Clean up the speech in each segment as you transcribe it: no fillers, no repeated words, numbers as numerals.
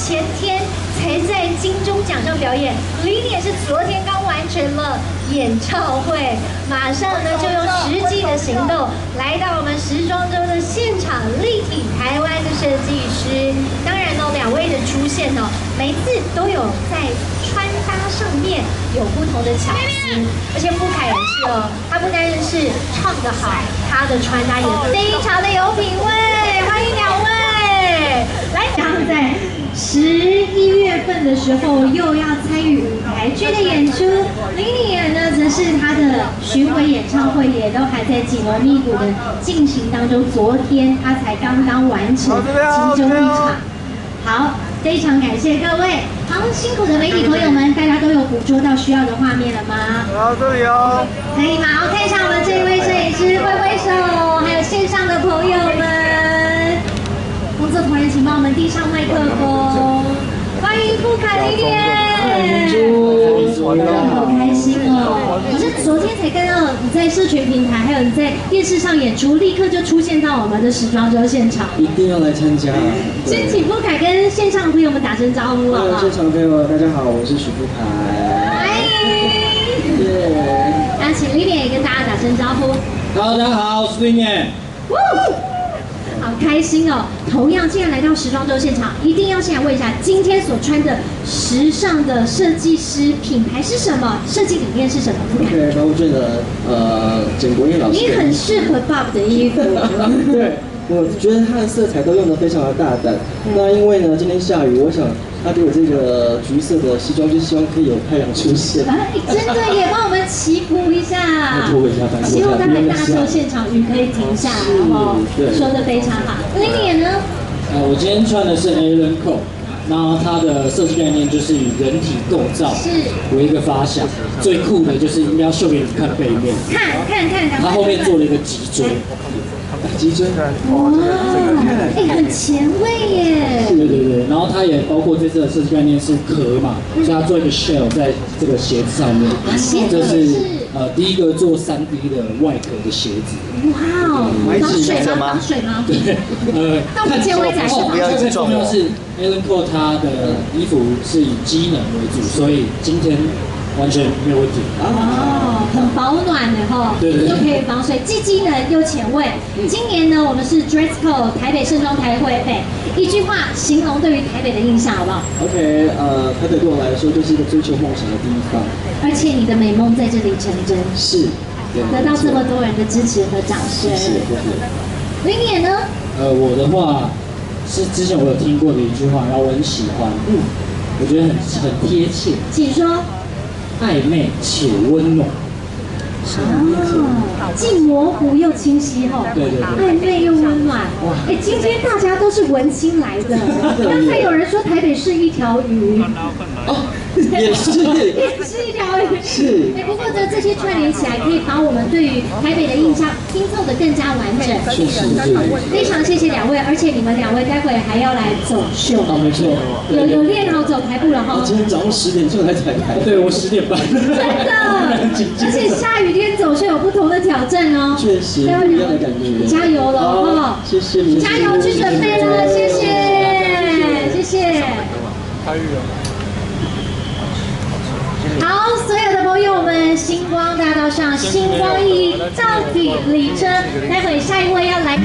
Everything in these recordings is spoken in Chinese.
前天才在金钟奖上表演，李也是昨天刚完成了演唱会，马上呢就用实际的行动来到我们时装周的现场，力挺台湾的设计师。当然呢，两位的出现呢，每次都有在穿搭上面有不同的巧思，而且傅凯也是哦，他不单是唱得好，他的穿搭也非常的有品味。欢迎两位，来，然后在11月份的时候又要参与舞台剧的演出，林丽妍呢则是她的巡回演唱会也都还在紧锣密鼓的进行当中，昨天她才刚刚完成其中一场。好，非常感谢各位。好，辛苦的媒体朋友们，大家都有捕捉到需要的画面了吗？好，这里哦。可以吗？好，看一下我们这一位摄影师挥挥手，还有线上的朋友们，工作同仁请帮我们递上麦克风，欢迎傅凯林妍。好开心哦！我是昨天才看到你在社群平台，还有你在电视上演出，立刻就出现到我们的时装周现场。一定要来参加。先请傅凯跟线上朋友们打声招呼好不好？现场朋友大家好，我是许富凯。欢迎。耶。那请林妍也跟大家打声招呼。Hello， 大家好，我是林妍。好开心哦！同样，既然来到时装周现场，一定要先来问一下，今天所穿的时尚的设计师品牌是什么？设计理念是什么？对，高俊的简国燕老师。你很适合 Bob 的衣服。对，我觉得它的色彩都用得非常的大胆。那因为呢，今天下雨，我想他给我这个橘色的西装，就是希望可以有太阳出现。真的也帮我们祈福一下。希望待会大秀现场雨可以停下来，好不好？说得非常好。林妍呢？我今天穿的是 Alan Cole， 然后它的设计概念就是以人体构造为一个发想，最酷的就是应该要秀给你看背面，看，它后面做了一个脊椎。脊椎哇，很前卫耶！对，然后它也包括这次的设计概念是壳嘛，所以它做一个 shell 在这个鞋子上面，这是第一个做3D 的外壳的鞋子。哇哦，防水吗？对，看见微仔是不要最重要是 Alan Cole 他的衣服是以机能为主，所以今天完全没有问题。哦，很保暖的哈，对，又可以防水，既机能又前卫。今年呢，我们是 Dress Code 台北盛装台会北，一句话形容对于台北的印象好不好 ？OK， 台北对我来说就是一个追求梦想的地方，而且你的美梦在这里成真，是得到这么多人的支持和掌声。林妍呢？我的话是之前我有听过的一句话，然后我很喜欢，我觉得很贴切。请说。暧昧且温暖，既模糊又清晰哈，对，暧昧又温暖。哎，今天大家都是文青来的，刚才有人说台北是一条鱼，也是一条鱼，是。哎，不过呢，这些串联起来，可以把我们对于台北的印象拼凑的更加完整。确实，非常谢谢两位，而且你们两位待会还要来走秀。没错，有练好走台步了哈。今天早上10点就来彩排，对我10点半。真的，而且下雨天走秀有不同的挑战哦。确实，不一样的感觉。加油了哈！谢谢你，加油去准备了，谢谢。好，所有的朋友们，星光大道上星光熠熠，到底里程，待会下一位要来。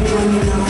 Everyone you know